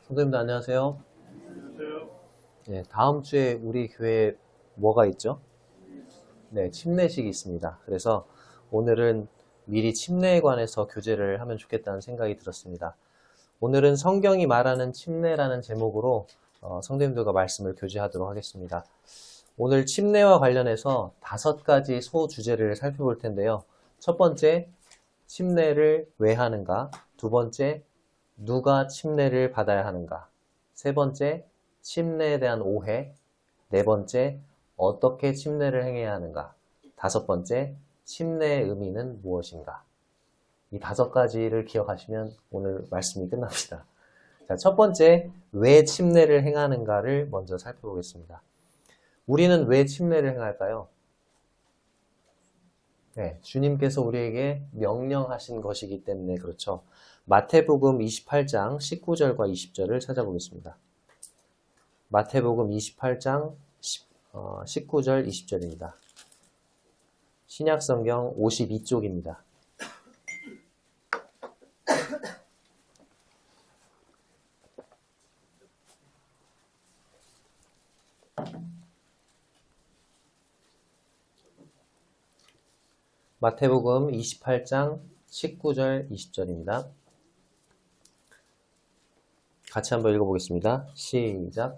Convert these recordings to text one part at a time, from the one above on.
선생님들 안녕하세요. 안녕하세요. 네, 다음 주에 우리 교회에 뭐가 있죠? 네, 침례식이 있습니다. 그래서 오늘은 미리 침례에 관해서 교제를 하면 좋겠다는 생각이 들었습니다. 오늘은 성경이 말하는 침례라는 제목으로 성도님들과 말씀을 교제하도록 하겠습니다. 오늘 침례와 관련해서 5가지 소주제를 살펴볼 텐데요. 첫 번째, 침례를 왜 하는가? 두 번째, 누가 침례를 받아야 하는가? 세 번째, 침례에 대한 오해. 네 번째, 어떻게 침례를 행해야 하는가? 다섯 번째, 침례의 의미는 무엇인가? 이 5가지를 기억하시면 오늘 말씀이 끝납니다. 자, 첫 번째, 왜 침례를 행하는가를 먼저 살펴보겠습니다. 우리는 왜 침례를 행할까요? 네, 주님께서 우리에게 명령하신 것이기 때문에 그렇죠. 마태복음 28장 19절과 20절을 찾아보겠습니다. 마태복음 28장 19절 20절입니다. 신약성경 52쪽입니다. 마태복음 28장 19절 20절입니다. 같이 한번 읽어보겠습니다. 시작.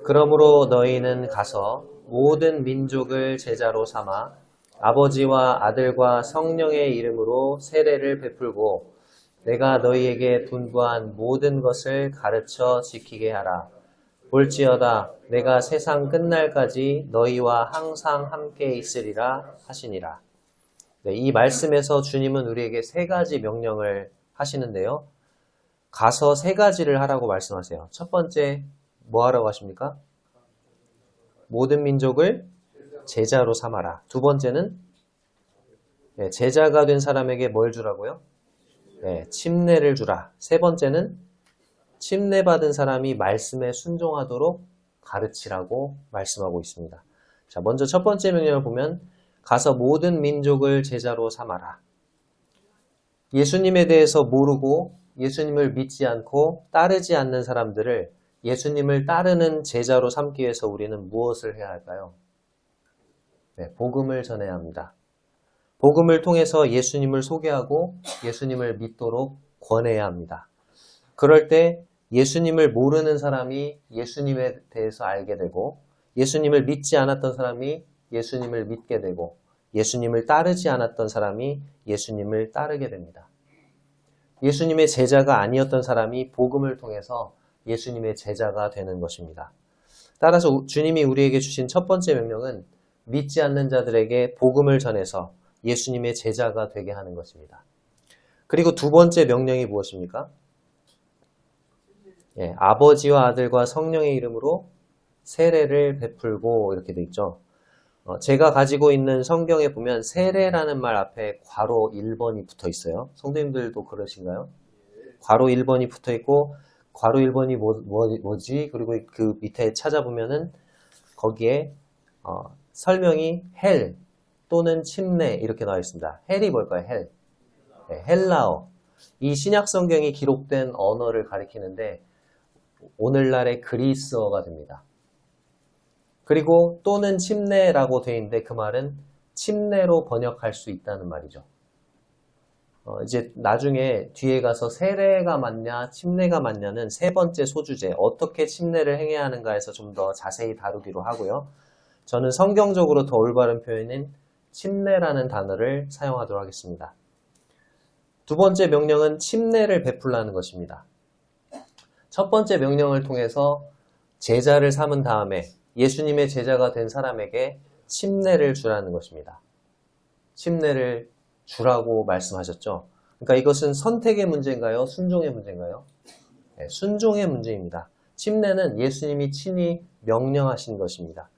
그러므로 너희는 가서 모든 민족을 제자로 삼아 아버지와 아들과 성령의 이름으로 세례를 베풀고 내가 너희에게 분부한 모든 것을 가르쳐 지키게 하라. 볼지어다 내가 세상 끝날까지 너희와 항상 함께 있으리라 하시니라. 네, 이 말씀에서 주님은 우리에게 3가지 명령을 하시는데요. 가서 3가지를 하라고 말씀하세요. 첫 번째, 뭐 하라고 하십니까? 모든 민족을 제자로 삼아라. 두 번째는 제자가 된 사람에게 뭘 주라고요? 침례를 주라. 세 번째는 침례받은 사람이 말씀에 순종하도록 가르치라고 말씀하고 있습니다. 자, 먼저 첫 번째 명령을 보면 가서 모든 민족을 제자로 삼아라. 예수님에 대해서 모르고 예수님을 믿지 않고 따르지 않는 사람들을 예수님을 따르는 제자로 삼기 위해서 우리는 무엇을 해야 할까요? 복음을 전해야 합니다. 복음을 통해서 예수님을 소개하고 예수님을 믿도록 권해야 합니다. 그럴 때 예수님을 모르는 사람이 예수님에 대해서 알게 되고 예수님을 믿지 않았던 사람이 예수님을 믿게 되고 예수님을 따르지 않았던 사람이 예수님을 따르게 됩니다. 예수님의 제자가 아니었던 사람이 복음을 통해서 예수님의 제자가 되는 것입니다. 따라서 주님이 우리에게 주신 첫 번째 명령은 믿지 않는 자들에게 복음을 전해서 예수님의 제자가 되게 하는 것입니다. 그리고 두 번째 명령이 무엇입니까? 아버지와 아들과 성령의 이름으로 세례를 베풀고 이렇게 돼 있죠. 제가 가지고 있는 성경에 보면 세례라는 말 앞에 괄호 1번이 붙어 있어요. 성도님들도 그러신가요? 괄호 1번이 붙어 있고 괄호 1번이 뭐지? 그리고 그 밑에 찾아보면은 거기에 설명이 헬 또는 침례 이렇게 나와 있습니다. 헬이 뭘까요? 헬. 헬라어. 이 신약 성경이 기록된 언어를 가리키는데 오늘날의 그리스어가 됩니다. 그리고 또는 침례라고 되어 있는데 그 말은 침례로 번역할 수 있다는 말이죠. 이제 나중에 뒤에 가서 세례가 맞냐 침례가 맞냐는 3번째 소주제 어떻게 침례를 행해야 하는가에서 좀 더 자세히 다루기로 하고요. 저는 성경적으로 더 올바른 표현인 침례라는 단어를 사용하도록 하겠습니다. 두 번째 명령은 침례를 베풀라는 것입니다. 첫 번째 명령을 통해서 제자를 삼은 다음에 예수님의 제자가 된 사람에게 침례를 주라는 것입니다. 침례를 주라고 말씀하셨죠. 그러니까 이것은 선택의 문제인가요? 순종의 문제인가요? 순종의 문제입니다. 침례는 예수님이 친히 명령하신 것입니다.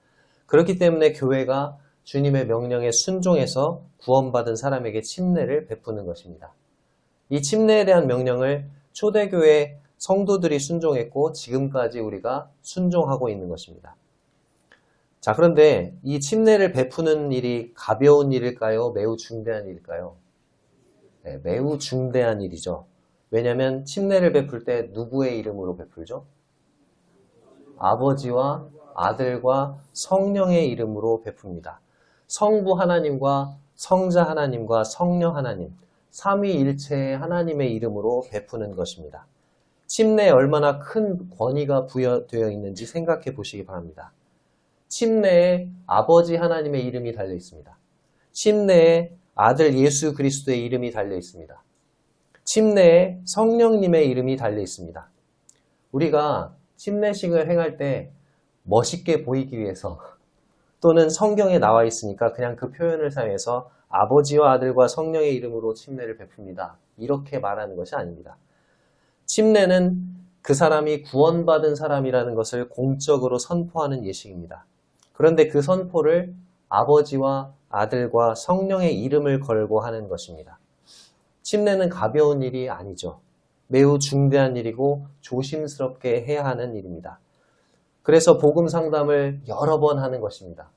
그렇기 때문에 교회가 주님의 명령에 순종해서 구원받은 사람에게 침례를 베푸는 것입니다. 이 침례에 대한 명령을 초대교회 성도들이 순종했고 지금까지 우리가 순종하고 있는 것입니다. 자, 그런데 이 침례를 베푸는 일이 가벼운 일일까요? 매우 중대한 일일까요? 매우 중대한 일이죠. 왜냐하면 침례를 베풀 때 누구의 이름으로 베풀죠? 아버지와 아들과 성령의 이름으로 베풉니다. 성부 하나님과 성자 하나님과 성령 하나님, 삼위일체의 하나님의 이름으로 베푸는 것입니다. 침례에 얼마나 큰 권위가 부여되어 있는지 생각해 보시기 바랍니다. 침례에 아버지 하나님의 이름이 달려 있습니다. 침례에 아들 예수 그리스도의 이름이 달려 있습니다. 침례에 성령님의 이름이 달려 있습니다. 우리가 침례식을 행할 때 멋있게 보이기 위해서 또는 성경에 나와 있으니까 그냥 그 표현을 사용해서 아버지와 아들과 성령의 이름으로 침례를 베풉니다. 이렇게 말하는 것이 아닙니다. 침례는 그 사람이 구원받은 사람이라는 것을 공적으로 선포하는 예식입니다. 그런데 그 선포를 아버지와 아들과 성령의 이름을 걸고 하는 것입니다. 침례는 가벼운 일이 아니죠. 매우 중대한 일이고 조심스럽게 해야 하는 일입니다. 그래서 복음 상담을 여러 번 하는 것입니다.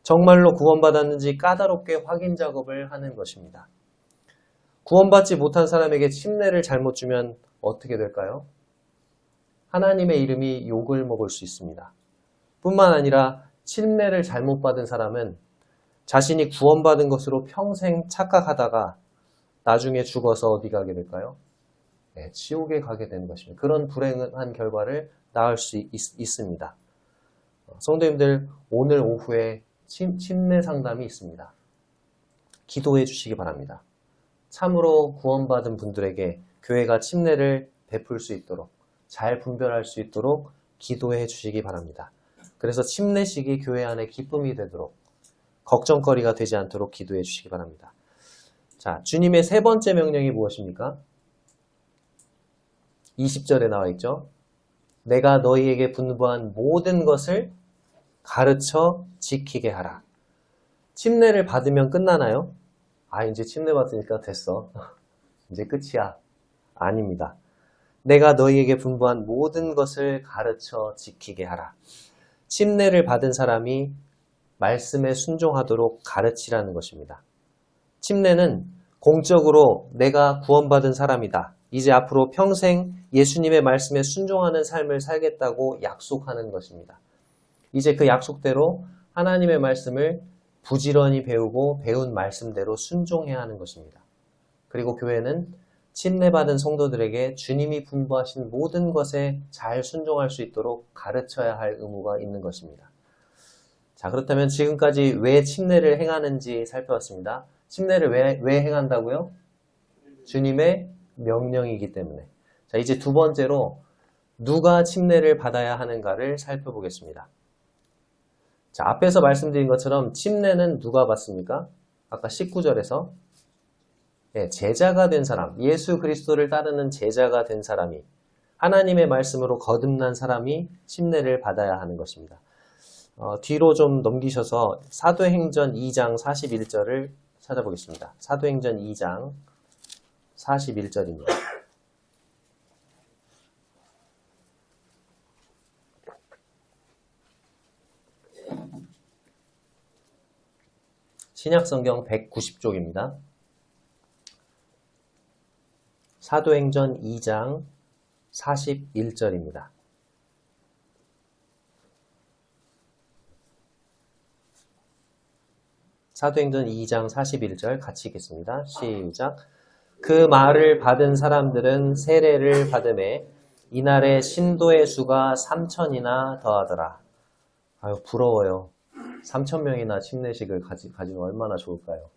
정말로 구원받았는지 까다롭게 확인 작업을 하는 것입니다. 구원받지 못한 사람에게 침례를 잘못 주면 어떻게 될까요? 하나님의 이름이 욕을 먹을 수 있습니다. 뿐만 아니라 침례를 잘못 받은 사람은 자신이 구원받은 것으로 평생 착각하다가 나중에 죽어서 어디 가게 될까요? 네, 지옥에 가게 되는 것입니다. 그런 불행한 결과를 낳을 수 있습니다. 성도님들, 오늘 오후에 침례 상담이 있습니다. 기도해 주시기 바랍니다. 참으로 구원받은 분들에게 교회가 침례를 베풀 수 있도록, 잘 분별할 수 있도록 기도해 주시기 바랍니다. 그래서 침례식이 교회 안에 기쁨이 되도록, 걱정거리가 되지 않도록 기도해 주시기 바랍니다. 자, 주님의 세 번째 명령이 무엇입니까? 20절에 나와 있죠. 내가 너희에게 분부한 모든 것을 가르쳐 지키게 하라. 침례를 받으면 끝나나요? 이제 침례 받으니까 됐어. 이제 끝이야. 아닙니다. 내가 너희에게 분부한 모든 것을 가르쳐 지키게 하라. 침례를 받은 사람이 말씀에 순종하도록 가르치라는 것입니다. 침례는 공적으로 내가 구원받은 사람이다. 이제 앞으로 평생 예수님의 말씀에 순종하는 삶을 살겠다고 약속하는 것입니다. 이제 그 약속대로 하나님의 말씀을 부지런히 배우고 배운 말씀대로 순종해야 하는 것입니다. 그리고 교회는 침례받은 성도들에게 주님이 분부하신 모든 것에 잘 순종할 수 있도록 가르쳐야 할 의무가 있는 것입니다. 자, 그렇다면 지금까지 왜 침례를 행하는지 살펴봤습니다. 침례를 왜 행한다고요? 주님의 명령이기 때문에. 자, 이제 두 번째로 누가 침례를 받아야 하는가를 살펴보겠습니다. 자, 앞에서 말씀드린 것처럼 침례는 누가 받습니까? 아까 19절에서 제자가 된 사람, 예수 그리스도를 따르는 제자가 된 사람이, 하나님의 말씀으로 거듭난 사람이 침례를 받아야 하는 것입니다. 뒤로 좀 넘기셔서 사도행전 2장 41절을 찾아보겠습니다. 사도행전 2장 41절입니다. 신약성경 190쪽입니다. 사도행전 2장 41절입니다. 사도행전 2장 41절 같이 읽겠습니다. 시작. 그 말을 받은 사람들은 세례를 받음에 이날에 신도의 수가 3,000이나 더하더라. 아유, 부러워요. 3,000명이나 침례식을 가지면 얼마나 좋을까요?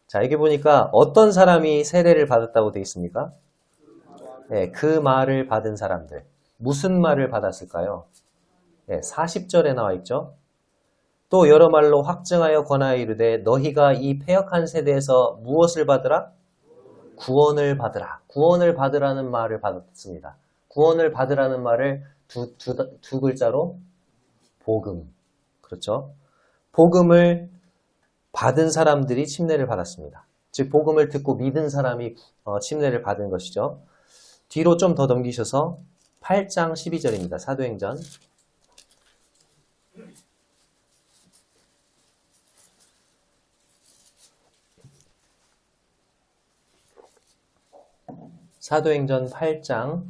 자, 여기 보니까 어떤 사람이 세례를 받았다고 되어 있습니까? 네, 그 말을 받은 사람들. 무슨 말을 받았을까요? 네, 40절에 나와 있죠. 또 여러 말로 확증하여 권하여 이르되 너희가 이 패역한 세대에서 무엇을 받으라? 구원을 받으라. 구원을 받으라는 말을 받았습니다. 구원을 받으라는 말을 두 글자로 복음. 그렇죠? 복음을 받은 사람들이 침례를 받았습니다. 즉 복음을 듣고 믿은 사람이 침례를 받은 것이죠. 뒤로 좀 더 넘기셔서 8장 12절입니다. 사도행전. 사도행전 8장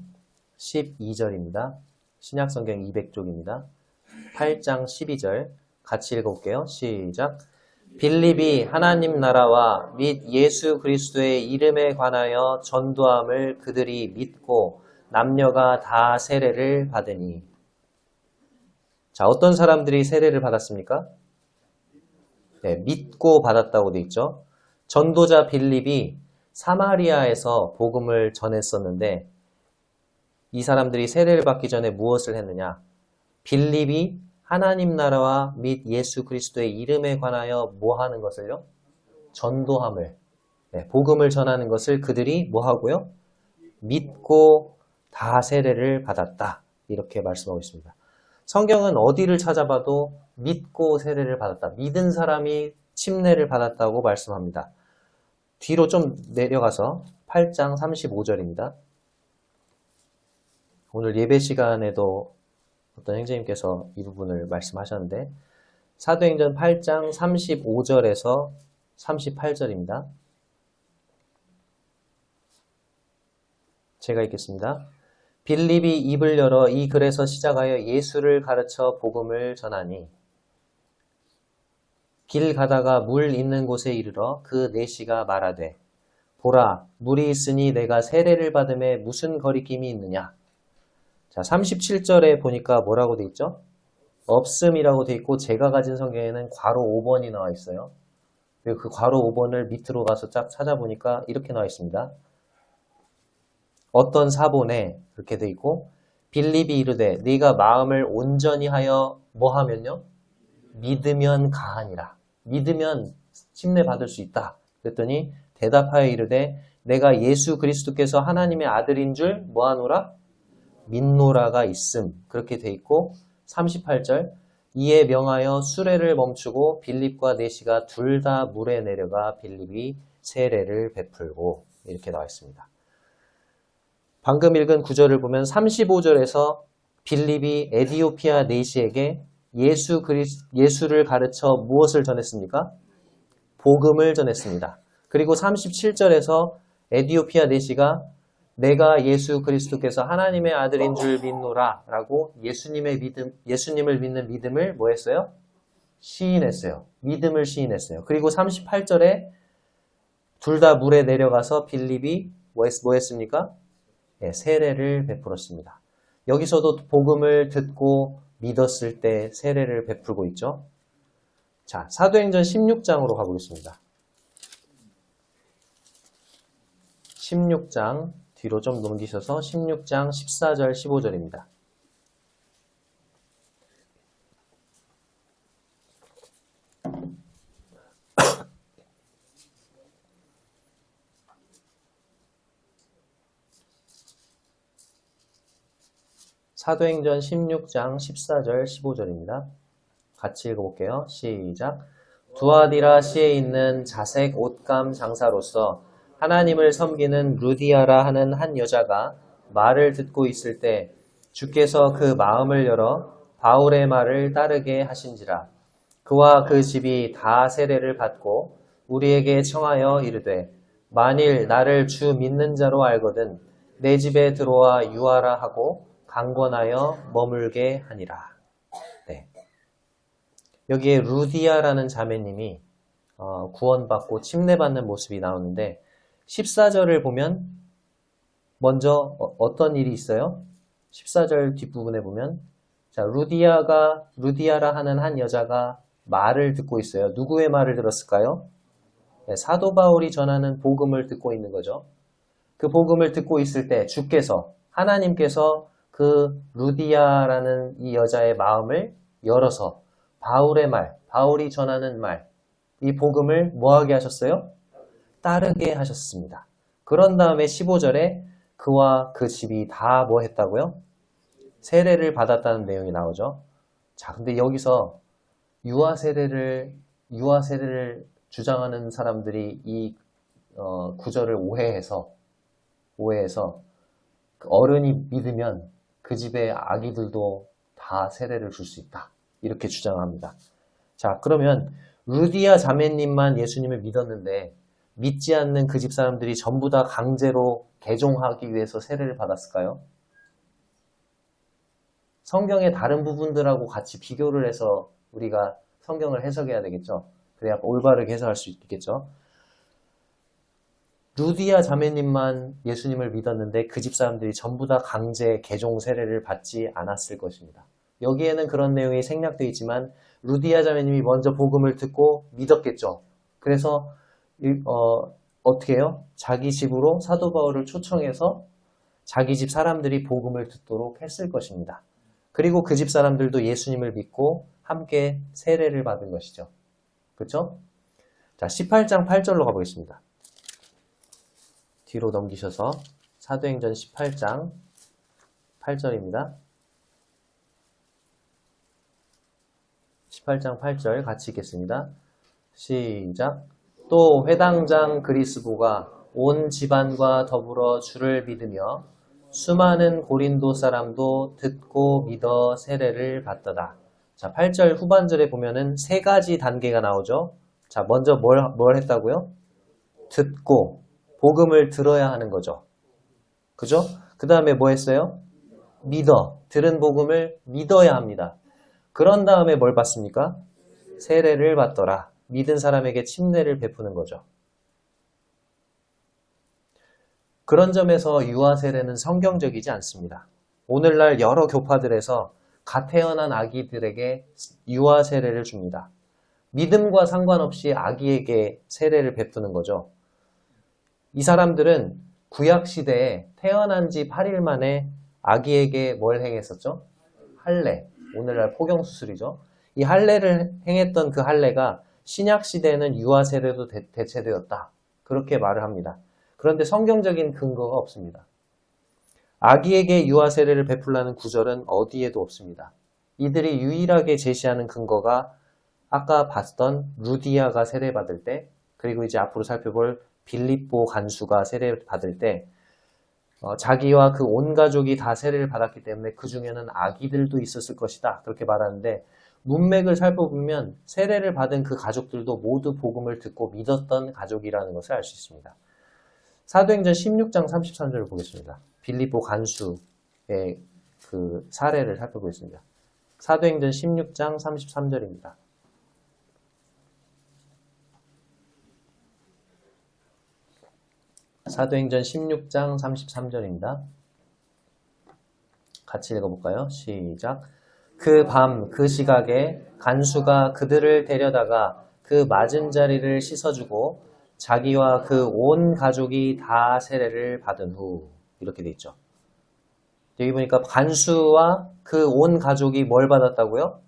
12절입니다. 신약성경 200쪽입니다. 8장 12절 같이 읽어볼게요. 시작. 빌립이 하나님 나라와 및 예수 그리스도의 이름에 관하여 전도함을 그들이 믿고 남녀가 다 세례를 받으니. 자, 어떤 사람들이 세례를 받았습니까? 네, 믿고 받았다고 되어 있죠. 전도자 빌립이 사마리아에서 복음을 전했었는데 이 사람들이 세례를 받기 전에 무엇을 했느냐? 빌립이 하나님 나라와 및 예수 그리스도의 이름에 관하여 뭐 하는 것을요? 전도함을, 네, 복음을 전하는 것을 그들이 뭐 하고요? 믿고 다 세례를 받았다. 이렇게 말씀하고 있습니다. 성경은 어디를 찾아봐도 믿고 세례를 받았다. 믿은 사람이 침례를 받았다고 말씀합니다. 뒤로 좀 내려가서 8장 35절입니다. 오늘 예배 시간에도 어떤 형제님께서 이 부분을 말씀하셨는데 사도행전 8장 35절에서 38절입니다. 제가 읽겠습니다. 빌립이 입을 열어 이 글에서 시작하여 예수를 가르쳐 복음을 전하니 길 가다가 물 있는 곳에 이르러 그 내시가 말하되 보라 물이 있으니 내가 세례를 받음에 무슨 거리낌이 있느냐. 자, 37절에 보니까 뭐라고 돼 있죠? 없음이라고 돼 있고 제가 가진 성경에는 괄호 5번이 나와 있어요. 그리고 그 괄호 5번을 밑으로 가서 쫙 찾아보니까 이렇게 나와 있습니다. 어떤 사본에 이렇게 돼 있고 빌립이 이르되 네가 마음을 온전히 하여 뭐 하면요? 믿으면 가하니라. 믿으면 침례 받을 수 있다. 그랬더니 대답하여 이르되 내가 예수 그리스도께서 하나님의 아들인 줄 뭐하노라? 믿노라가 있음. 그렇게 돼 있고 38절 이에 명하여 수레를 멈추고 빌립과 내시가 둘 다 물에 내려가 빌립이 세례를 베풀고 이렇게 나와 있습니다. 방금 읽은 구절을 보면 35절에서 빌립이 에디오피아 내시에게 예수를 가르쳐 무엇을 전했습니까? 복음을 전했습니다. 그리고 37절에서 에디오피아 내시가 내가 예수 그리스도께서 하나님의 아들인 줄 믿노라 라고 예수님을 믿는 믿음을 뭐 했어요? 시인했어요. 믿음을 시인했어요. 그리고 38절에 둘 다 물에 내려가서 빌립이 뭐 했습니까? 네, 세례를 베풀었습니다. 여기서도 복음을 듣고 믿었을 때 세례를 베풀고 있죠. 자, 사도행전 16장으로 가보겠습니다. 16장 뒤로 좀 넘기셔서 16장 14절 15절입니다. 사도행전 16장 14절 15절입니다. 같이 읽어볼게요. 시작. 두아디라시에 있는 자색 옷감 장사로서 하나님을 섬기는 루디아라 하는 한 여자가 말을 듣고 있을 때 주께서 그 마음을 열어 바울의 말을 따르게 하신지라. 그와 그 집이 다 세례를 받고 우리에게 청하여 이르되 만일 나를 주 믿는 자로 알거든 내 집에 들어와 유하라 하고 강권하여 머물게 하니라. 네. 여기에 루디아라는 자매님이 구원받고 침례받는 모습이 나오는데 14절을 보면 먼저 어떤 일이 있어요? 14절 뒷부분에 보면 자, 루디아라 하는 한 여자가 말을 듣고 있어요. 누구의 말을 들었을까요? 네, 사도 바울이 전하는 복음을 듣고 있는 거죠. 그 복음을 듣고 있을 때 하나님께서 그 루디아라는 이 여자의 마음을 열어서 바울의 말, 바울이 전하는 말, 이 복음을 뭐하게 하셨어요? 따르게 하셨습니다. 그런 다음에 15절에 그와 그 집이 다 뭐 했다고요? 세례를 받았다는 내용이 나오죠. 자, 근데 여기서 유아 세례를 주장하는 사람들이 이 구절을 오해해서 어른이 믿으면 그 집의 아기들도 다 세례를 줄 수 있다. 이렇게 주장합니다. 자, 그러면 루디아 자매님만 예수님을 믿었는데 믿지 않는 그 집 사람들이 전부 다 강제로 개종하기 위해서 세례를 받았을까요? 성경의 다른 부분들하고 같이 비교를 해서 우리가 성경을 해석해야 되겠죠. 그래야 올바르게 해석할 수 있겠죠. 루디아 자매님만 예수님을 믿었는데 그 집 사람들이 전부 다 강제 개종 세례를 받지 않았을 것입니다. 여기에는 그런 내용이 생략되어 있지만 루디아 자매님이 먼저 복음을 듣고 믿었겠죠. 그래서 어떻게 해요? 자기 집으로 사도 바울을 초청해서 자기 집 사람들이 복음을 듣도록 했을 것입니다. 그리고 그 집 사람들도 예수님을 믿고 함께 세례를 받은 것이죠. 그렇죠? 자, 18장 8절로 가보겠습니다. 뒤로 넘기셔서 사도행전 18장 8절입니다. 18장 8절 같이 읽겠습니다. 시작. 또 회당장 그리스도가 온 집안과 더불어 주를 믿으며 수많은 고린도 사람도 듣고 믿어 세례를 받더라. 자, 8절 후반절에 보면은 세 가지 단계가 나오죠. 자, 먼저 뭘 했다고요? 듣고 복음을 들어야 하는 거죠. 그죠? 그 다음에 뭐 했어요? 믿어. 들은 복음을 믿어야 합니다. 그런 다음에 뭘 받습니까? 세례를 받더라. 믿은 사람에게 침례를 베푸는 거죠. 그런 점에서 유아 세례는 성경적이지 않습니다. 오늘날 여러 교파들에서 갓 태어난 아기들에게 유아 세례를 줍니다. 믿음과 상관없이 아기에게 세례를 베푸는 거죠. 이 사람들은 구약시대에 태어난 지 8일 만에 아기에게 뭘 행했었죠? 할례. 오늘날 포경수술이죠. 이 할례를 행했던 그 할례가 신약시대에는 유아 세례도 대체되었다. 그렇게 말을 합니다. 그런데 성경적인 근거가 없습니다. 아기에게 유아 세례를 베풀라는 구절은 어디에도 없습니다. 이들이 유일하게 제시하는 근거가 아까 봤던 루디아가 세례받을 때, 그리고 이제 앞으로 살펴볼 빌립보 간수가 세례받을 때 자기와 그 온 가족이 다 세례를 받았기 때문에 그 중에는 아기들도 있었을 것이다. 그렇게 말하는데 문맥을 살펴보면 세례를 받은 그 가족들도 모두 복음을 듣고 믿었던 가족이라는 것을 알 수 있습니다. 사도행전 16장 33절을 보겠습니다. 빌립보 간수의 그 사례를 살펴보겠습니다. 사도행전 16장 33절입니다. 사도행전 16장 33절입니다. 같이 읽어볼까요? 시작. 그 밤 그 시각에 간수가 그들을 데려다가 그 맞은 자리를 씻어주고 자기와 그 온 가족이 다 세례를 받은 후 이렇게 돼 있죠. 여기 보니까 간수와 그 온 가족이 뭘 받았다고요?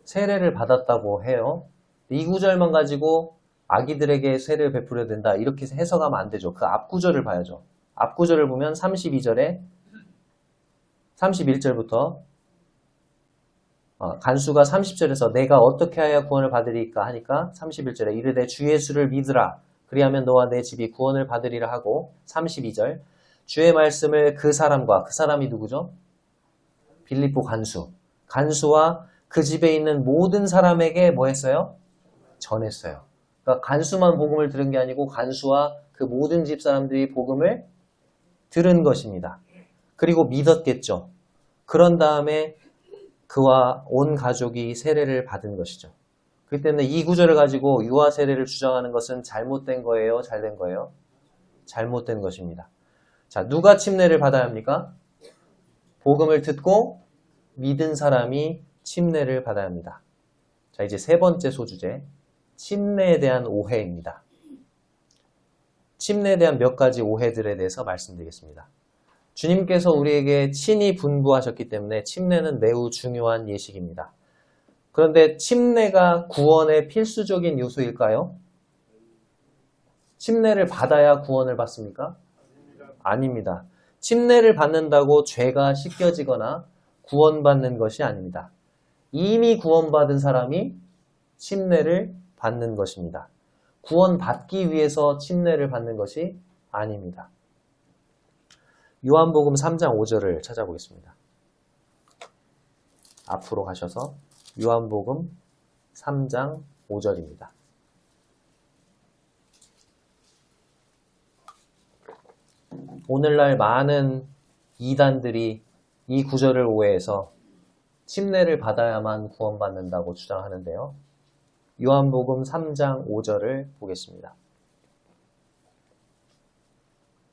세례를 받았다고 해요. 이 구절만 가지고 아기들에게 세례를 베풀어야 된다 이렇게 해석하면 안 되죠. 그 앞구절을 봐야죠. 앞구절을 보면 32절에 31절부터 간수가 30절에서 내가 어떻게 하여 구원을 받으리까 하니까 31절에 이르되 주 예수를 믿으라 그리하면 너와 내 집이 구원을 받으리라 하고 32절 주의 말씀을 그 사람과 그 사람이 누구죠? 빌립보 간수와 그 집에 있는 모든 사람에게 뭐 했어요? 전했어요. 그러니까 간수만 복음을 들은 게 아니고 간수와 그 모든 집 사람들이 복음을 들은 것입니다. 그리고 믿었겠죠. 그런 다음에 그와 온 가족이 세례를 받은 것이죠. 그렇기 때문에 이 구절을 가지고 유아 세례를 주장하는 것은 잘못된 거예요? 잘된 거예요? 잘못된 것입니다. 자, 누가 침례를 받아야 합니까? 복음을 듣고 믿은 사람이 침례를 받아야 합니다. 자, 이제 세 번째 소주제. 침례에 대한 오해입니다. 침례에 대한 몇 가지 오해들에 대해서 말씀드리겠습니다. 주님께서 우리에게 친히 분부하셨기 때문에 침례는 매우 중요한 예식입니다. 그런데 침례가 구원의 필수적인 요소일까요? 침례를 받아야 구원을 받습니까? 아닙니다. 침례를 받는다고 죄가 씻겨지거나 구원받는 것이 아닙니다. 이미 구원받은 사람이 침례를 받는 것입니다. 구원받기 위해서 침례를 받는 것이 아닙니다. 요한복음 3장 5절을 찾아보겠습니다. 앞으로 가셔서 요한복음 3장 5절입니다. 오늘날 많은 이단들이 이 구절을 오해해서 침례를 받아야만 구원받는다고 주장하는데요. 요한복음 3장 5절을 보겠습니다.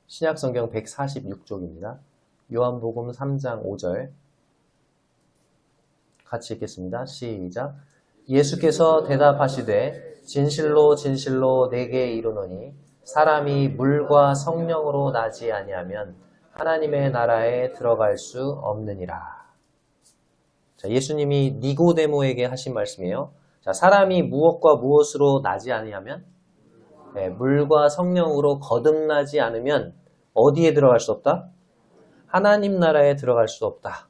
신약성경 146쪽입니다. 요한복음 3장 5절 같이 읽겠습니다. 시작. 예수께서 대답하시되 진실로 진실로 내게 이르노니 사람이 물과 성령으로 나지 아니하면 하나님의 나라에 들어갈 수 없느니라. 자, 예수님이 니고데모에게 하신 말씀이에요. 자, 사람이 무엇과 무엇으로 나지 아니하면 물과 성령으로 거듭나지 않으면 어디에 들어갈 수 없다? 하나님 나라에 들어갈 수 없다.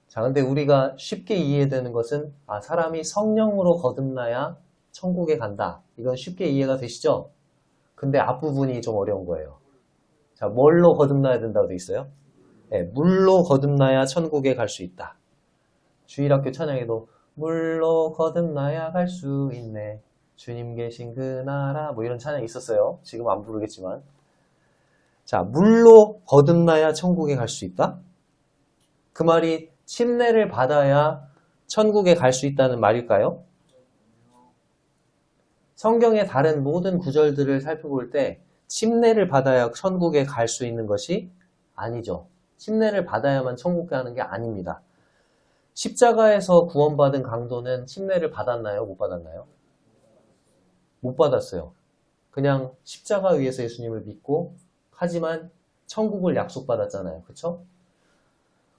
자, 근데 우리가 쉽게 이해되는 것은 사람이 성령으로 거듭나야 천국에 간다. 이건 쉽게 이해가 되시죠? 근데 앞부분이 좀 어려운 거예요. 자, 뭘로 거듭나야 된다고 돼 있어요? 물로 거듭나야 천국에 갈 수 있다. 주일학교 찬양에도 물로 거듭나야 갈 수 있네. 주님 계신 그 나라 뭐 이런 찬양이 있었어요. 지금 안 부르겠지만. 자, 물로 거듭나야 천국에 갈 수 있다? 그 말이 침례를 받아야 천국에 갈 수 있다는 말일까요? 성경의 다른 모든 구절들을 살펴볼 때 침례를 받아야 천국에 갈 수 있는 것이 아니죠. 침례를 받아야만 천국에 가는 게 아닙니다. 십자가에서 구원받은 강도는 침례를 받았나요? 못 받았나요? 못 받았어요. 그냥 십자가 위에서 예수님을 믿고 하지만 천국을 약속받았잖아요. 그렇죠?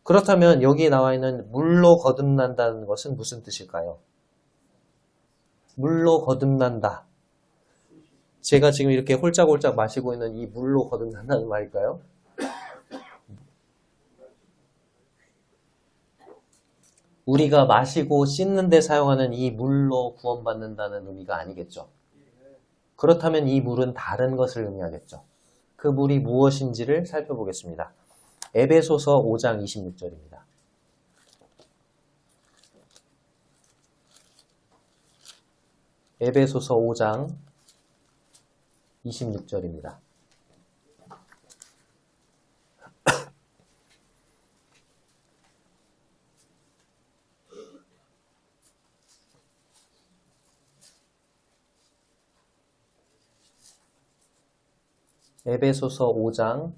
그렇다면 여기에 나와 있는 물로 거듭난다는 것은 무슨 뜻일까요? 물로 거듭난다. 제가 지금 이렇게 홀짝홀짝 마시고 있는 이 물로 거듭난다는 말일까요? 우리가 마시고 씻는 데 사용하는 이 물로 구원받는다는 의미가 아니겠죠. 그렇다면 이 물은 다른 것을 의미하겠죠. 그 물이 무엇인지를 살펴보겠습니다. 에베소서 5장 26절입니다. 에베소서 5장 26절입니다. 에베소서 5장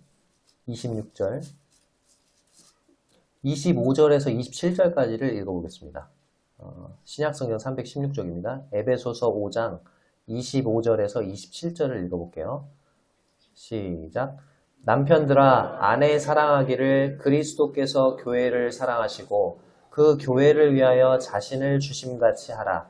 26절 25절에서 27절까지를 읽어보겠습니다. 신약성경 316쪽입니다. 에베소서 5장 25절에서 27절을 읽어볼게요. 시작. 남편들아 아내 사랑하기를 그리스도께서 교회를 사랑하시고 그 교회를 위하여 자신을 주심같이 하라.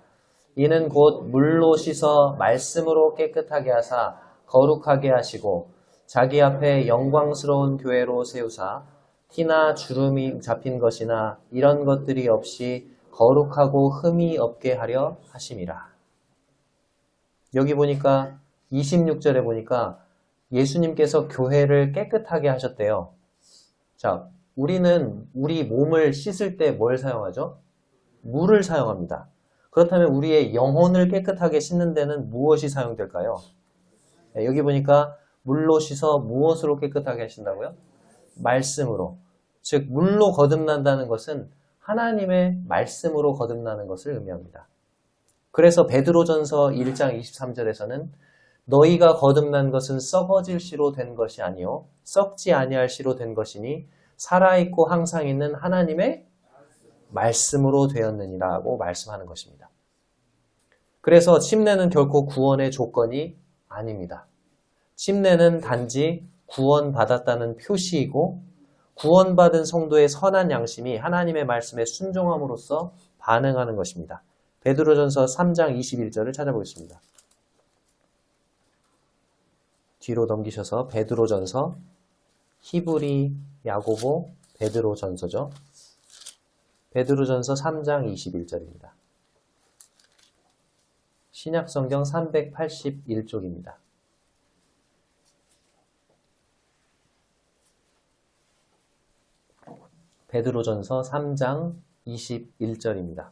이는 곧 물로 씻어 말씀으로 깨끗하게 하사 거룩하게 하시고 자기 앞에 영광스러운 교회로 세우사 티나 주름이 잡힌 것이나 이런 것들이 없이 거룩하고 흠이 없게 하려 하심이라. 여기 보니까 26절에 보니까 예수님께서 교회를 깨끗하게 하셨대요. 자, 우리는 우리 몸을 씻을 때 뭘 사용하죠? 물을 사용합니다. 그렇다면 우리의 영혼을 깨끗하게 씻는 데는 무엇이 사용될까요? 여기 보니까 물로 씻어 무엇으로 깨끗하게 하신다고요? 말씀으로. 즉 물로 거듭난다는 것은 하나님의 말씀으로 거듭나는 것을 의미합니다. 그래서 베드로전서 1장 23절에서는 너희가 거듭난 것은 썩어질 씨로 된 것이 아니요 썩지 아니할 씨로 된 것이니 살아있고 항상 있는 하나님의 말씀으로 되었느니라고 말씀하는 것입니다. 그래서 침례는 결코 구원의 조건이 아닙니다. 침례는 단지 구원받았다는 표시이고 구원받은 성도의 선한 양심이 하나님의 말씀에 순종함으로써 반응하는 것입니다. 베드로전서 3장 21절을 찾아보겠습니다. 뒤로 넘기셔서 베드로전서, 히브리, 야고보, 베드로전서죠. 베드로전서 3장 21절입니다. 신약성경 381쪽입니다. 베드로전서 3장 21절입니다.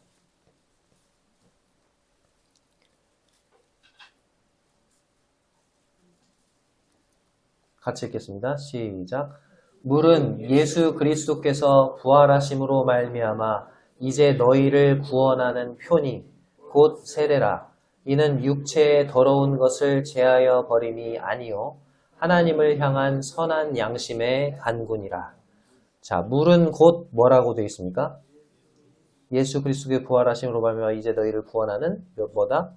같이 읽겠습니다. 시작. 물은 예수 그리스도께서 부활하심으로 말미암아 이제 너희를 구원하는 표니 곧 세례라. 이는 육체의 더러운 것을 제하여 버림이 아니요 하나님을 향한 선한 양심의 간군이라. 자, 물은 곧 뭐라고 되어 있습니까? 예수 그리스도의 부활하심으로 말미암아 이제 너희를 구원하는 뭐다?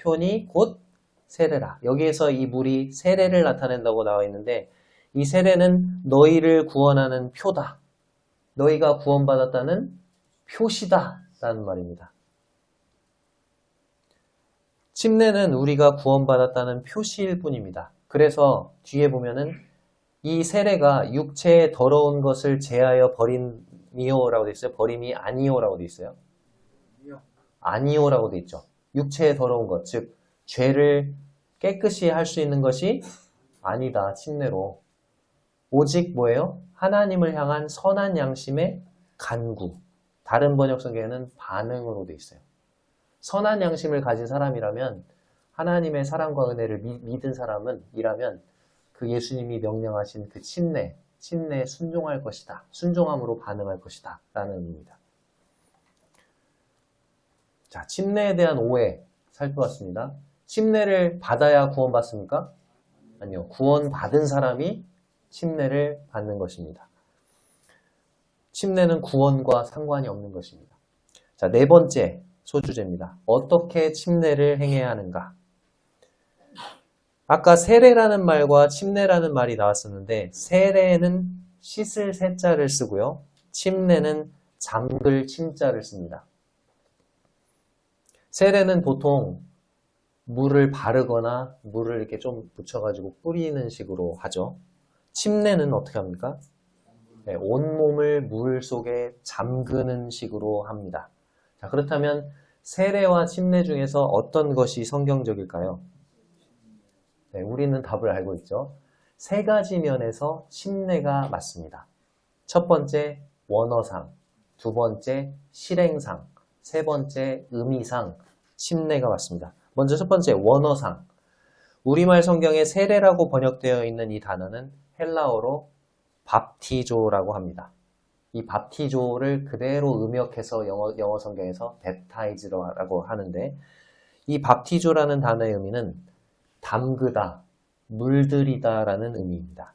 표니 곧 세례라. 여기에서 이 물이 세례를 나타낸다고 나와 있는데 이 세례는 너희를 구원하는 표다. 너희가 구원받았다는 표시다 라는 말입니다. 침례는 우리가 구원받았다는 표시일 뿐입니다. 그래서 뒤에 보면은 이 세례가 육체의 더러운 것을 제하여 버림이요라고 되어 있어요. 버림이 아니요라고 되어 있어요. 아니요라고 되어 있죠. 육체의 더러운 것, 즉 죄를 깨끗이 할 수 있는 것이 아니다. 침례로. 오직 뭐예요? 하나님을 향한 선한 양심의 간구. 다른 번역 성경에는 반응으로 되어 있어요. 선한 양심을 가진 사람이라면 하나님의 사랑과 은혜를 믿은 사람이라면 그 예수님이 명령하신 그 침례에 순종할 것이다. 순종함으로 반응할 것이다. 라는 의미입니다. 자, 침례에 대한 오해 살펴봤습니다. 침례를 받아야 구원받습니까? 아니요. 구원받은 사람이 침례를 받는 것입니다. 침례는 구원과 상관이 없는 것입니다. 자, 네 번째 소주제입니다. 어떻게 침례를 행해야 하는가? 아까 세례라는 말과 침례라는 말이 나왔었는데 세례는 씻을 세자를 쓰고요. 침례는 잠글 침자를 씁니다. 세례는 보통 물을 바르거나 물을 이렇게 좀 묻혀가지고 뿌리는 식으로 하죠. 침례는 어떻게 합니까? 네, 온몸을 물 속에 잠그는 식으로 합니다. 자, 그렇다면 세례와 침례 중에서 어떤 것이 성경적일까요? 네, 우리는 답을 알고 있죠. 세 가지 면에서 침례가 맞습니다. 첫 번째 원어상, 두 번째 실행상, 세 번째 의미상 침례가 맞습니다. 먼저 첫 번째 원어상. 우리말 성경에 세례라고 번역되어 있는 이 단어는 헬라어로 밥티조라고 합니다. 이 밥티조를 그대로 음역해서 영어 성경에서 뎁타이즈라고 하는데 이 밥티조라는 단어의 의미는 담그다, 물들이다 라는 의미입니다.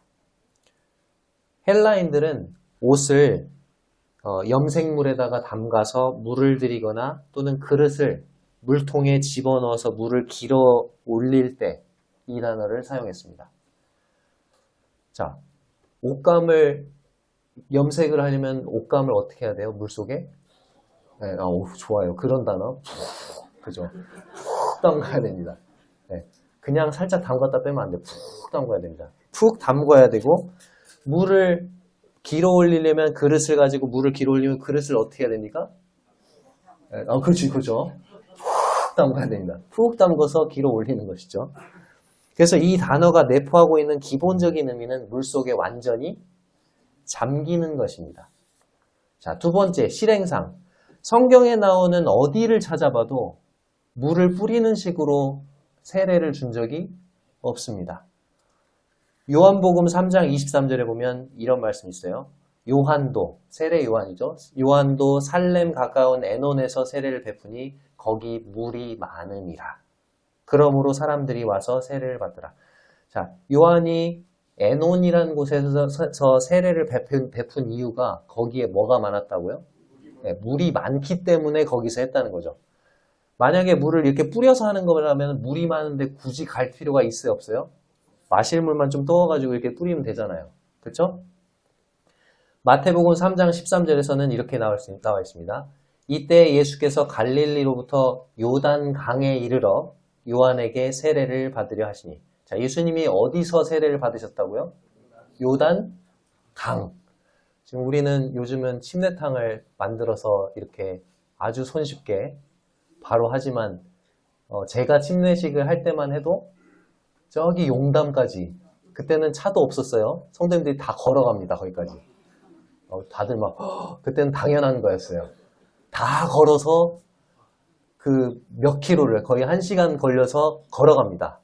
헬라인들은 옷을 염색물에다가 담가서 물을 들이거나 또는 그릇을 물통에 집어넣어서 물을 길어 올릴 때 이 단어를 사용했습니다. 자, 옷감을 염색을 하려면 옷감을 어떻게 해야 돼요? 물속에? 네, 좋아요. 그런 단어. 그죠? 푹 담가야 됩니다. 네, 그냥 살짝 담갔다 빼면 안 돼요. 푹 담가야 됩니다. 푹 담가야 되고 물을 길어 올리려면 그릇을 가지고 물을 길어 올리면 그릇을 어떻게 해야 됩니까? 네, 그렇지, 그죠? 푹 담가야 됩니다. 푹 담궈서 길어 올리는 것이죠. 그래서 이 단어가 내포하고 있는 기본적인 의미는 물속에 완전히 잠기는 것입니다. 자, 두 번째, 실행상. 성경에 나오는 어디를 찾아봐도 물을 뿌리는 식으로 세례를 준 적이 없습니다. 요한복음 3장 23절에 보면 이런 말씀이 있어요. 요한도, 세례 요한이죠. 요한도 살렘 가까운 에논에서 세례를 베푸니 거기 물이 많음이라. 그러므로 사람들이 와서 세례를 받더라. 자, 요한이 에논이라는 곳에서 세례를 베푼 이유가 거기에 뭐가 많았다고요? 네, 물이 많기 때문에 거기서 했다는 거죠. 만약에 물을 이렇게 뿌려서 하는 거라면 물이 많은데 굳이 갈 필요가 있어요, 없어요? 마실 물만 좀 떠가지고 이렇게 뿌리면 되잖아요. 그렇죠? 마태복음 3장 13절에서는 이렇게 나와 있습니다. 이때 예수께서 갈릴리로부터 요단 강에 이르러 요한에게 세례를 받으려 하시니. 자, 예수님이 어디서 세례를 받으셨다고요? 요단 강. 지금 우리는 요즘은 침례탕을 만들어서 이렇게 아주 손쉽게 바로 하지만 제가 침례식을 할 때만 해도 저기 용담까지, 그때는 차도 없었어요. 성도님들이 다 걸어갑니다. 거기까지. 다들 막 그때는 당연한 거였어요. 다 걸어서 그 몇 킬로를 거의 1시간 걸려서 걸어갑니다.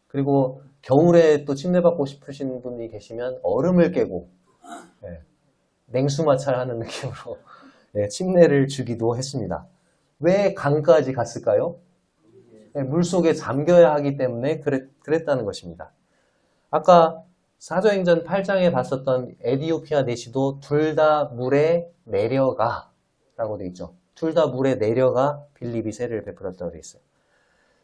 그리고 겨울에 또 침례 받고 싶으신 분이 계시면 얼음을 깨고 예, 냉수마찰 하는 느낌으로 예, 침례를 주기도 했습니다. 왜 강까지 갔을까요? 예, 물속에 잠겨야 하기 때문에 그랬다는 것입니다. 아까 사도행전 8장에 봤었던 에디오피아 내시도 둘 다 물에 내려가 라고 되어 있죠. 둘 다 물에 내려가 빌립이 세례를 베풀었다고 되어 있어요.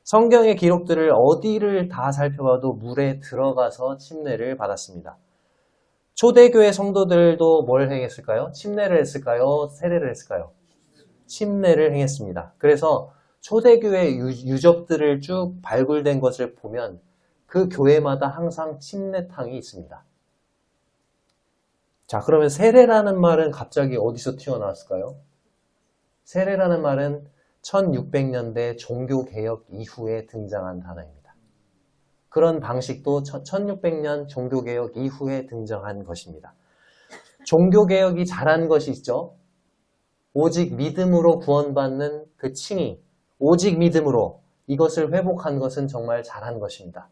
성경의 기록들을 어디를 다 살펴봐도 물에 들어가서 침례를 받았습니다. 초대교회 성도들도 뭘 행했을까요? 침례를 했을까요? 세례를 했을까요? 침례를 행했습니다. 그래서 초대교회 유적들을 쭉 발굴된 것을 보면 그 교회마다 항상 침례탕이 있습니다. 자, 그러면 세례라는 말은 갑자기 어디서 튀어나왔을까요? 세례라는 말은 1600년대 종교개혁 이후에 등장한 단어입니다. 그런 방식도 1600년 종교개혁 이후에 등장한 것입니다. 종교개혁이 잘한 것이 있죠. 오직 믿음으로 구원받는 그 칭의, 오직 믿음으로 이것을 회복한 것은 정말 잘한 것입니다.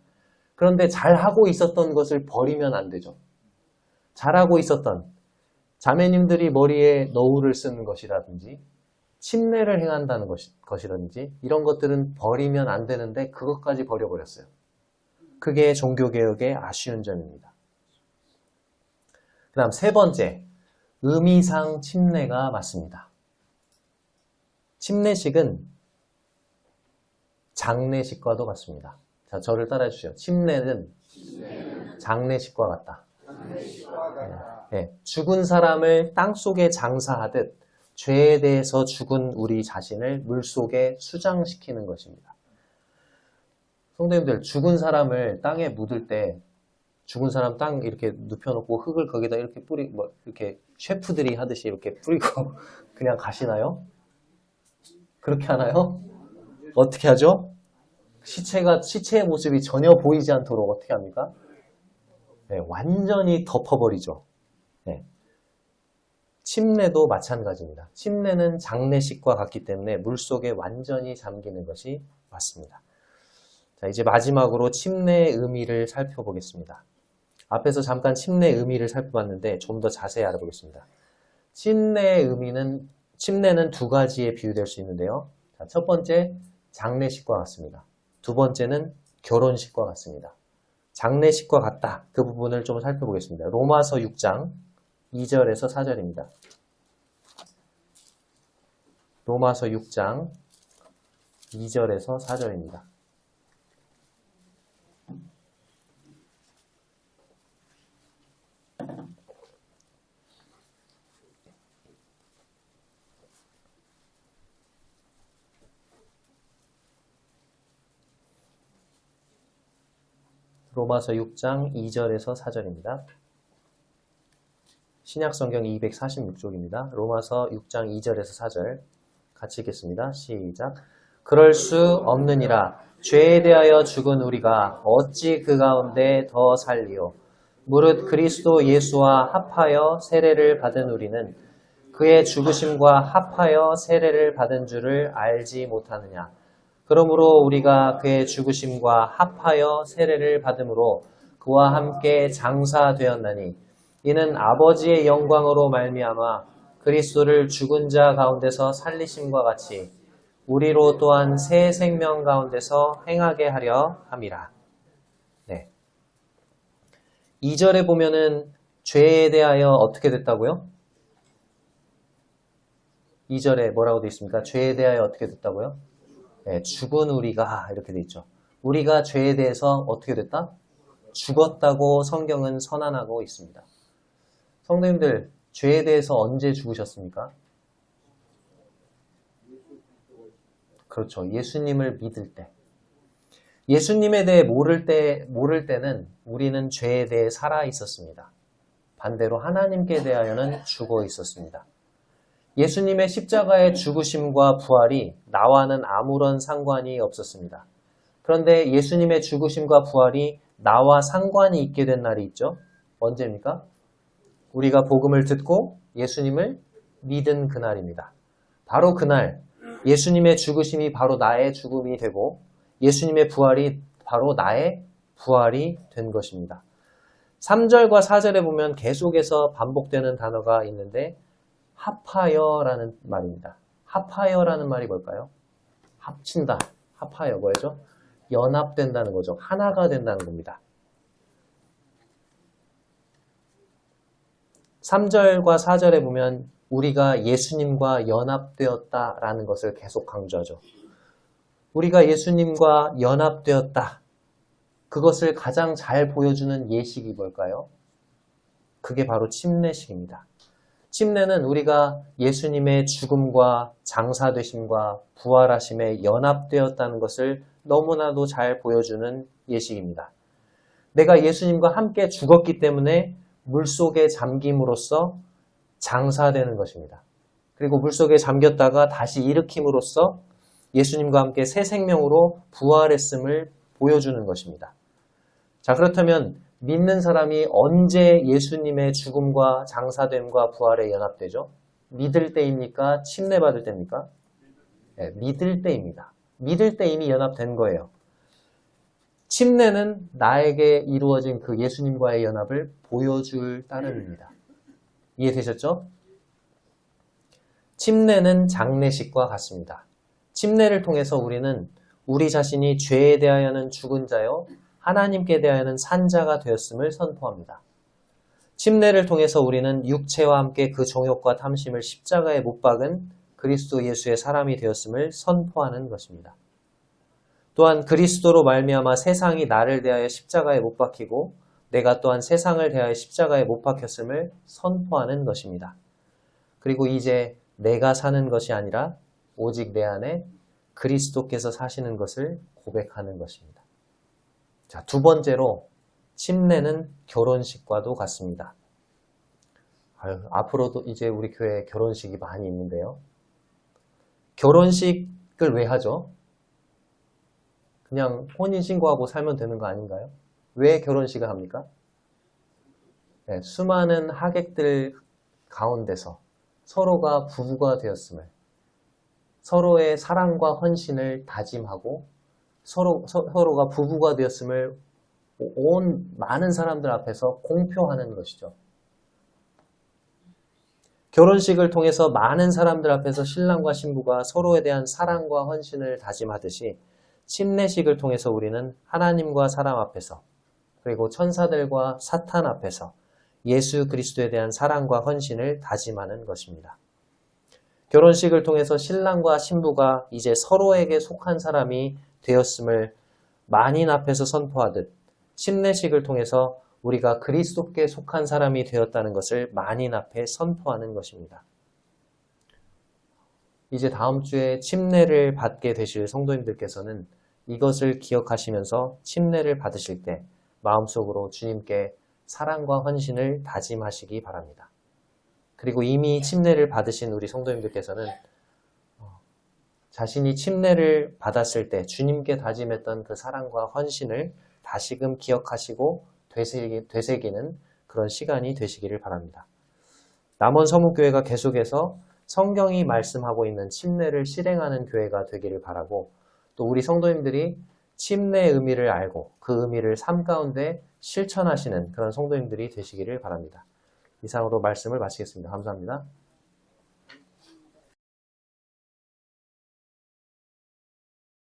그런데 잘하고 있었던 것을 버리면 안 되죠. 잘하고 있었던 자매님들이 머리에 너울을 쓰는 것이라든지 침례를 행한다는 것이라든지 이런 것들은 버리면 안 되는데 그것까지 버려버렸어요. 그게 종교개혁의 아쉬운 점입니다. 그 다음 세 번째, 의미상 침례가 맞습니다. 침례식은 장례식과도 같습니다. 자, 저를 따라해 주시죠. 침례는 장례식과 같다. 네, 죽은 사람을 땅속에 장사하듯 죄에 대해서 죽은 우리 자신을 물속에 수장시키는 것입니다. 성도님들, 죽은 사람을 땅에 묻을 때 죽은 사람 땅 이렇게 눕혀놓고 흙을 거기다 이렇게 이렇게 셰프들이 하듯이 이렇게 뿌리고 그냥 가시나요? 그렇게 하나요? 어떻게 하죠? 시체의 모습이 전혀 보이지 않도록 어떻게 합니까? 네, 완전히 덮어버리죠. 네. 침례도 마찬가지입니다. 침례는 장례식과 같기 때문에 물속에 완전히 잠기는 것이 맞습니다. 자, 이제 마지막으로 침례의 의미를 살펴보겠습니다. 앞에서 잠깐 침례의 의미를 살펴봤는데 좀 더 자세히 알아보겠습니다. 침례는 두 가지에 비유될 수 있는데요. 자, 첫 번째, 장례식과 같습니다. 두 번째는 결혼식과 같습니다. 장례식과 같다. 그 부분을 좀 살펴보겠습니다. 로마서 6장 2절에서 4절입니다. 로마서 6장 2절에서 4절입니다. 로마서 6장 2절에서 4절입니다. 신약성경 246쪽입니다. 로마서 6장 2절에서 4절 같이 읽겠습니다. 시작. 그럴 수 없느니라. 죄에 대하여 죽은 우리가 어찌 그 가운데 더 살리요. 무릇 그리스도 예수와 합하여 세례를 받은 우리는 그의 죽으심과 합하여 세례를 받은 줄을 알지 못하느냐. 그러므로 우리가 그의 죽으심과 합하여 세례를 받음으로 그와 함께 장사되었나니 이는 아버지의 영광으로 말미암아 그리스도를 죽은 자 가운데서 살리심과 같이 우리로 또한 새 생명 가운데서 행하게 하려 함이라. 네. 2절에 보면은 죄에 대하여 어떻게 됐다고요? 2절에 뭐라고 되어 있습니까? 죄에 대하여 어떻게 됐다고요? 네, 죽은 우리가 이렇게 되어 있죠. 우리가 죄에 대해서 어떻게 됐다? 죽었다고 성경은 선언하고 있습니다. 성도님들, 죄에 대해서 언제 죽으셨습니까? 그렇죠. 예수님을 믿을 때. 예수님에 대해 모를 때는 우리는 죄에 대해 살아 있었습니다. 반대로 하나님께 대하여는 죽어 있었습니다. 예수님의 십자가의 죽으심과 부활이 나와는 아무런 상관이 없었습니다. 그런데 예수님의 죽으심과 부활이 나와 상관이 있게 된 날이 있죠. 언제입니까? 우리가 복음을 듣고 예수님을 믿은 그날입니다. 바로 그날 예수님의 죽으심이 바로 나의 죽음이 되고 예수님의 부활이 바로 나의 부활이 된 것입니다. 3절과 4절에 보면 계속해서 반복되는 단어가 있는데 합하여라는 말입니다. 합하여라는 말이 뭘까요? 합친다. 합하여 뭐죠? 연합된다는 거죠. 하나가 된다는 겁니다. 3절과 4절에 보면 우리가 예수님과 연합되었다라는 것을 계속 강조하죠. 우리가 예수님과 연합되었다. 그것을 가장 잘 보여주는 예식이 뭘까요? 그게 바로 침례식입니다. 침례는 우리가 예수님의 죽음과 장사되심과 부활하심에 연합되었다는 것을 너무나도 잘 보여주는 예식입니다. 내가 예수님과 함께 죽었기 때문에 물속에 잠김으로써 장사되는 것입니다. 그리고 물속에 잠겼다가 다시 일으킴으로써 예수님과 함께 새 생명으로 부활했음을 보여주는 것입니다. 자, 그렇다면 믿는 사람이 언제 예수님의 죽음과 장사됨과 부활에 연합되죠? 믿을 때입니까? 침례받을 때입니까? 네, 믿을 때입니다. 믿을 때 이미 연합된 거예요. 침례는 나에게 이루어진 그 예수님과의 연합을 보여줄 따름입니다. 이해되셨죠? 침례는 장례식과 같습니다. 침례를 통해서 우리는 우리 자신이 죄에 대하여는 죽은 자요 하나님께 대하여는 산 자가 되었음을 선포합니다. 침례를 통해서 우리는 육체와 함께 그 정욕과 탐심을 십자가에 못 박은 그리스도 예수의 사람이 되었음을 선포하는 것입니다. 또한 그리스도로 말미암아 세상이 나를 대하여 십자가에 못 박히고 내가 또한 세상을 대하여 십자가에 못 박혔음을 선포하는 것입니다. 그리고 이제 내가 사는 것이 아니라 오직 내 안에 그리스도께서 사시는 것을 고백하는 것입니다. 자, 두 번째로 침례는 결혼식과도 같습니다. 앞으로도 이제 우리 교회에 결혼식이 많이 있는데요. 결혼식을 왜 하죠? 그냥 혼인신고하고 살면 되는 거 아닌가요? 왜 결혼식을 합니까? 네, 수많은 하객들 가운데서 서로가 부부가 되었음을, 서로의 사랑과 헌신을 다짐하고 서로가 부부가 되었음을 온 많은 사람들 앞에서 공표하는 것이죠. 결혼식을 통해서 많은 사람들 앞에서 신랑과 신부가 서로에 대한 사랑과 헌신을 다짐하듯이 침례식을 통해서 우리는 하나님과 사람 앞에서 그리고 천사들과 사탄 앞에서 예수 그리스도에 대한 사랑과 헌신을 다짐하는 것입니다. 결혼식을 통해서 신랑과 신부가 이제 서로에게 속한 사람이 되었음을 만인 앞에서 선포하듯 침례식을 통해서 우리가 그리스도께 속한 사람이 되었다는 것을 만인 앞에 선포하는 것입니다. 이제 다음 주에 침례를 받게 되실 성도님들께서는 이것을 기억하시면서 침례를 받으실 때 마음속으로 주님께 사랑과 헌신을 다짐하시기 바랍니다. 그리고 이미 침례를 받으신 우리 성도님들께서는 자신이 침례를 받았을 때 주님께 다짐했던 그 사랑과 헌신을 다시금 기억하시고 되새기는 그런 시간이 되시기를 바랍니다. 남원 서문교회가 계속해서 성경이 말씀하고 있는 침례를 실행하는 교회가 되기를 바라고 또 우리 성도님들이 침례의 의미를 알고 그 의미를 삶 가운데 실천하시는 그런 성도님들이 되시기를 바랍니다. 이상으로 말씀을 마치겠습니다. 감사합니다.